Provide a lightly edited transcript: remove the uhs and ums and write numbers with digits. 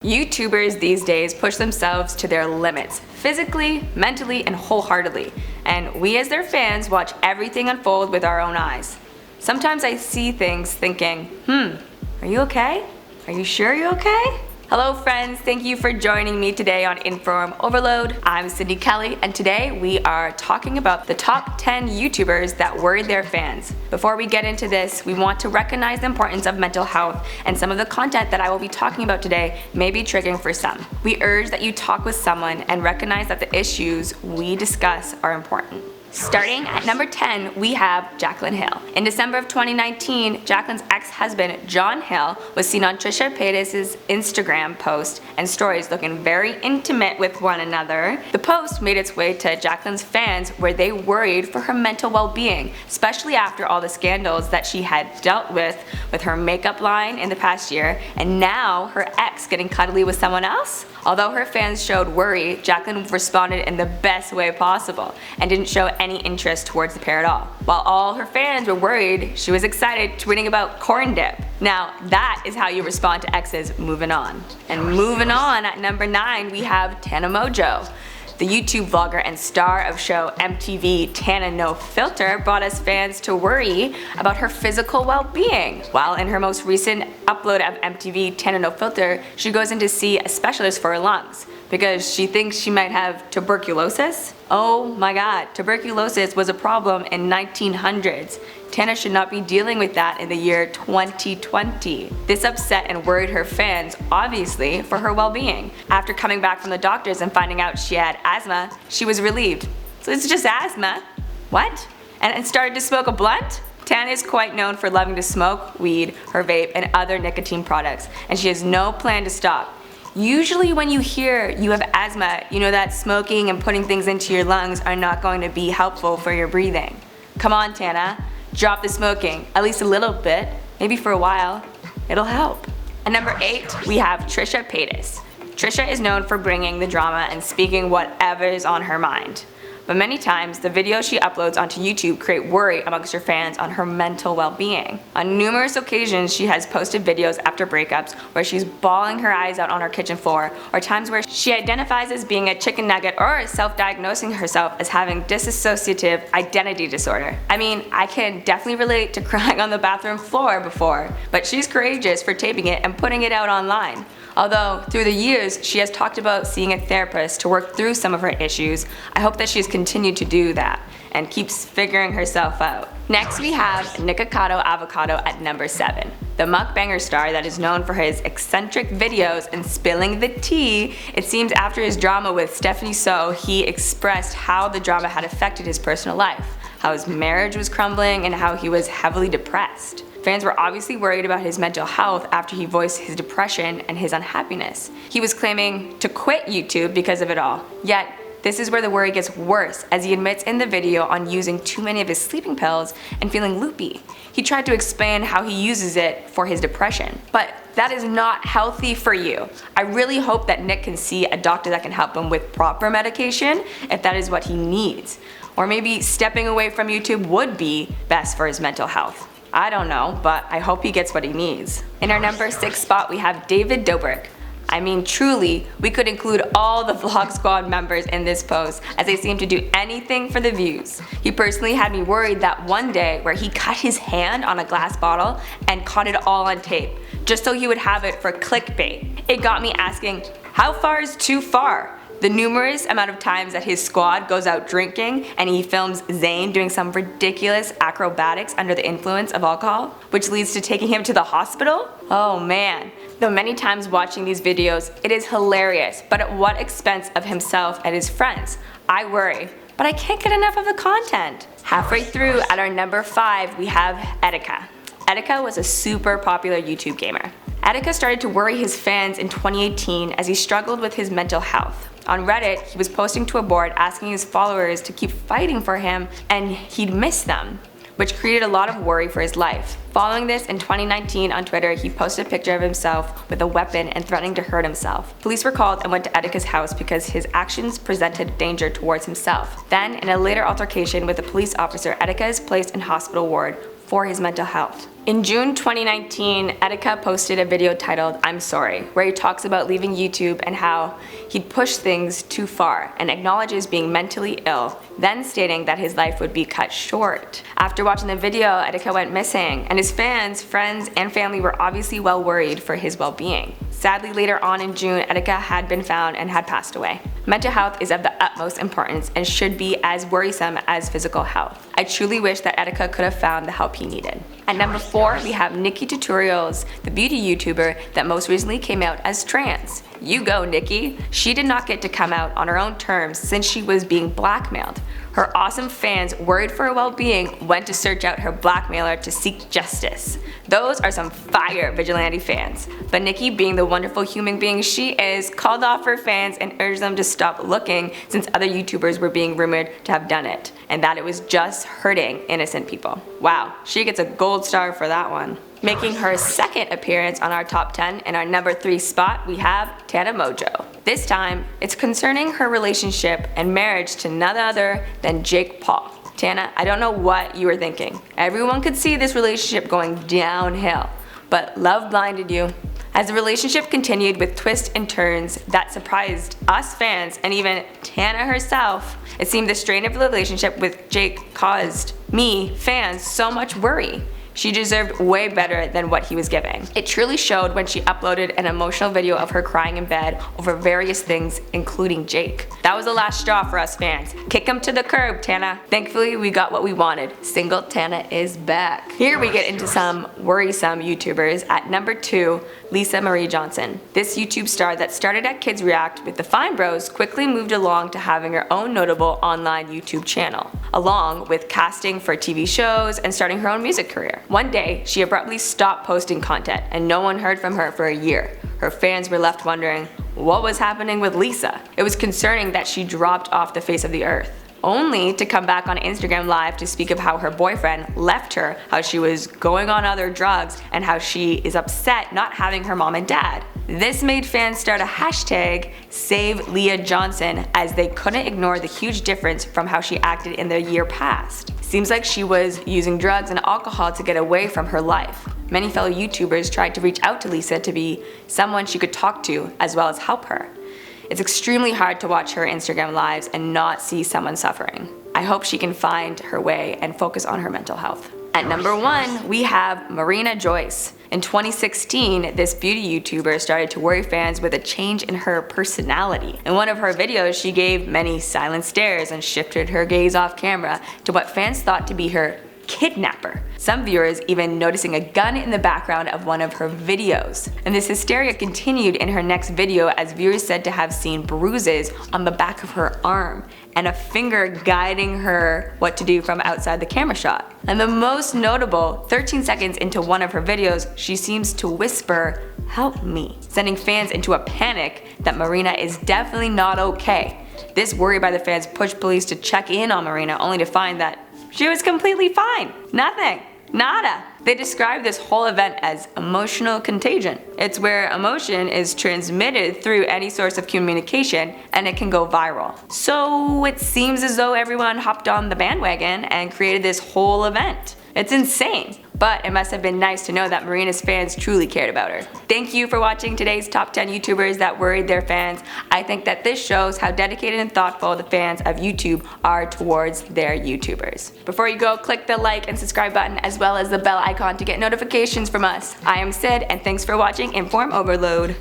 YouTubers these days push themselves to their limits, physically, mentally, and wholeheartedly. And we as their fans watch everything unfold with our own eyes. Sometimes I see things thinking, are you okay? Are you sure you're okay? Hello friends, thank you for joining me today on InformOverload. I'm Cindy Kelly, and today we are talking about the top 10 YouTubers that worried their fans. Before we get into this, we want to recognize the importance of mental health, and some of the content that I will be talking about today may be triggering for some. We urge that you talk with someone and recognize that the issues we discuss are important. Starting at number 10, we have Jaclyn Hill. In December of 2019, Jaclyn's ex-husband, John Hill, was seen on Trisha Paytas' Instagram post and stories looking very intimate with one another. The post made its way to Jaclyn's fans where they worried for her mental well-being, especially after all the scandals that she had dealt with her makeup line in the past year, and now her ex getting cuddly with someone else. Although her fans showed worry, Jaclyn responded in the best way possible and didn't show any interest towards the pair at all. While all her fans were worried, she was excited, tweeting about corn dip. Now, that is how you respond to exes. Moving on. And moving on, at number 9, we have Tana Mongeau. The YouTube vlogger and star of show MTV Tana No Filter brought us fans to worry about her physical well-being. While in her most recent upload of MTV Tana No Filter, she goes in to see a specialist for her lungs because she thinks she might have tuberculosis. Oh my god, tuberculosis was a problem in 1900s. Tana should not be dealing with that in the year 2020. This upset and worried her fans, obviously, for her well-being. After coming back from the doctors and finding out she had asthma, she was relieved. So it's just asthma? What? And started to smoke a blunt? Tana is quite known for loving to smoke weed, her vape, and other nicotine products, and she has no plan to stop. Usually when you hear you have asthma, you know that smoking and putting things into your lungs are not going to be helpful for your breathing. Come on, Tana. Drop the smoking, at least a little bit, maybe for a while. It'll help. At number 8, we have Trisha Paytas. Trisha is known for bringing the drama and speaking whatever is on her mind. But many times, the videos she uploads onto YouTube create worry amongst her fans on her mental well-being. On numerous occasions, she has posted videos after breakups where she's bawling her eyes out on her kitchen floor, or times where she identifies as being a chicken nugget or self-diagnosing herself as having dissociative identity disorder. I mean, I can definitely relate to crying on the bathroom floor before, but she's courageous for taping it and putting it out online. Although, through the years, she has talked about seeing a therapist to work through some of her issues, I hope that she's continued to do that and keeps figuring herself out. Next, we have Nikocado Avocado at number 7. The mukbanger star that is known for his eccentric videos and spilling the tea, it seems after his drama with Stiuso, he expressed how the drama had affected his personal life, how his marriage was crumbling, and how he was heavily depressed. Fans were obviously worried about his mental health after he voiced his depression and his unhappiness. He was claiming to quit YouTube because of it all. Yet, this is where the worry gets worse, as he admits in the video on using too many of his sleeping pills and feeling loopy. He tried to explain how he uses it for his depression. But that is not healthy for you. I really hope that Nick can see a doctor that can help him with proper medication if that is what he needs. Or maybe stepping away from YouTube would be best for his mental health. I don't know, but I hope he gets what he needs. In our number 6 spot, we have Dobrik. I mean, truly, we could include all the Vlog Squad members in this post, as they seem to do anything for the views. He personally had me worried that one day where he cut his hand on a glass bottle and caught it all on tape, just so he would have it for clickbait. It got me asking, how far is too far? The numerous amount of times that his squad goes out drinking and he films Zayn doing some ridiculous acrobatics under the influence of alcohol, which leads to taking him to the hospital? Oh man. Though many times watching these videos, it is hilarious, but at what expense of himself and his friends? I worry, but I can't get enough of the content. Halfway through, at our number 5, we have Etika. Etika was a super popular YouTube gamer. Etika started to worry his fans in 2018 as he struggled with his mental health. On Reddit, he was posting to a board asking his followers to keep fighting for him and he'd miss them, which created a lot of worry for his life. Following this, in 2019 on Twitter, he posted a picture of himself with a weapon and threatening to hurt himself. Police were called and went to Etika's house because his actions presented danger towards himself. Then, in a later altercation with a police officer, Etika is placed in hospital ward for his mental health. In June 2019, Etika posted a video titled "I'm Sorry," where he talks about leaving YouTube and how he'd pushed things too far and acknowledges being mentally ill, then stating that his life would be cut short. After watching the video, Etika went missing, and his fans, friends, and family were obviously well worried for his well-being. Sadly, later on in June, Etika had been found and had passed away. Mental health is of the utmost importance and should be as worrisome as physical health. I truly wish that Etika could have found the help he needed. At number 4, we have Nikkie Tutorials, the beauty YouTuber that most recently came out as trans. You go, Nikkie! She did not get to come out on her own terms since she was being blackmailed. Her awesome fans, worried for her well-being, went to search out her blackmailer to seek justice. Those are some fire vigilante fans. But Nikkie, being the wonderful human being she is, called off her fans and urged them to stop looking since other YouTubers were being rumored to have done it, and that it was just hurting innocent people. Wow, she gets a gold star for that one. Making her second appearance on our top 10, in our number 3 spot, we have Tana Mongeau. This time, it's concerning her relationship and marriage to none other than Jake Paul. Tana, I don't know what you were thinking. Everyone could see this relationship going downhill, but love blinded you. As the relationship continued with twists and turns that surprised us fans and even Tana herself, it seemed the strain of the relationship with Jake caused me, fans, so much worry. She deserved way better than what he was giving. It truly showed when she uploaded an emotional video of her crying in bed over various things, including Jake. That was the last straw for us fans. Kick him to the curb, Tana. Thankfully, we got what we wanted. Single Tana is back. Here we get into some worrisome YouTubers. At number 2, Lia Marie Johnson. This YouTube star that started at Kids React with the Fine Bros quickly moved along to having her own notable online YouTube channel, along with casting for TV shows and starting her own music career. One day, she abruptly stopped posting content and no one heard from her for a year. Her fans were left wondering what was happening with Lisa. It was concerning that she dropped off the face of the earth, only to come back on Instagram Live to speak of how her boyfriend left her, how she was going on other drugs, and how she is upset not having her mom and dad. This made fans start a hashtag #SaveLiaJohnson as they couldn't ignore the huge difference from how she acted in the year past. Seems like she was using drugs and alcohol to get away from her life. Many fellow YouTubers tried to reach out to Lisa to be someone she could talk to as well as help her. It's extremely hard to watch her Instagram lives and not see someone suffering. I hope she can find her way and focus on her mental health. At number 1, we have Marina Joyce. In 2016, this beauty YouTuber started to worry fans with a change in her personality. In one of her videos, she gave many silent stares and shifted her gaze off camera to what fans thought to be her kidnapper. Some viewers even noticing a gun in the background of one of her videos. And this hysteria continued in her next video as viewers said to have seen bruises on the back of her arm and a finger guiding her what to do from outside the camera shot. And the most notable, 13 seconds into one of her videos, she seems to whisper, "Help me," sending fans into a panic that Marina is definitely not okay. This worry by the fans pushed police to check in on Marina, only to find that she was completely fine. Nothing. Nada. They describe this whole event as emotional contagion. It's where emotion is transmitted through any source of communication and it can go viral. So it seems as though everyone hopped on the bandwagon and created this whole event. It's insane, but it must have been nice to know that Marina's fans truly cared about her. Thank you for watching today's top 10 YouTubers that worried their fans. I think that this shows how dedicated and thoughtful the fans of YouTube are towards their YouTubers. Before you go, click the like and subscribe button as well as the bell icon to get notifications from us. I am Sid, and thanks for watching Inform Overload.